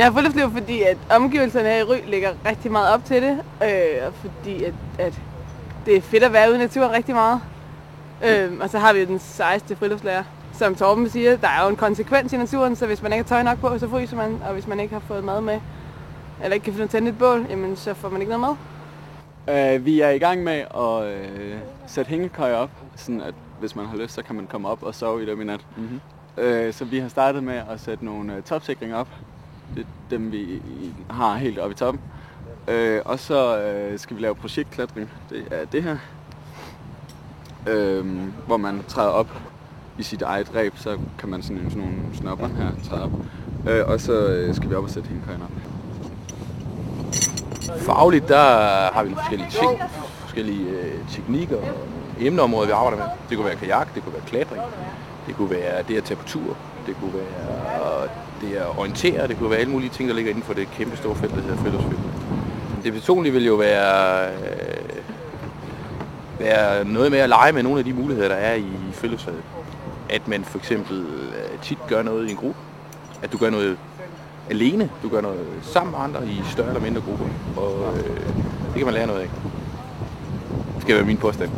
Jeg har friluftsliv, fordi at omgivelserne her i Ry ligger rigtig meget op til det, og fordi at det er fedt at være ude i naturen rigtig meget. Og så har vi jo den sejeste friluftslærer, som Torben siger, der er jo en konsekvens i naturen, så hvis man ikke har tøj nok på, så fryser man, og hvis man ikke har fået mad med, eller ikke kan finde tænde et bål, jamen så får man ikke noget mad. Vi er i gang med at sætte hængekøjer op, sådan at hvis man har lyst, så kan man komme op og sove i dem i nat. Mm-hmm. Så vi har startet med at sætte nogle topsikringer op. Det er dem, vi har helt oppe i toppen. Og så skal vi lave projektklatring. Det er det her. Hvor man træder op i sit eget reb, så kan man sådan nogle snopper her træde op. Og så skal vi op og sætte hængekøjerne op. Fagligt, der har vi forskellige ting, forskellige teknikker og emneområder, vi arbejder med. Det kunne være kajak, det kunne være klatring, det kunne være det at tage på tur, det kunne være det at orientere, det kunne være alle mulige ting, der ligger inden for det kæmpe store felt, der hedder friluftsliv. Det personlige vil jo være noget med at lege med nogle af de muligheder, der er i friluftsfaget. At man for eksempel tit gør noget i en gruppe, at du gør noget alene, du gør noget sammen med andre i større eller mindre grupper, og det kan man lære noget af. Det skal være min påstand.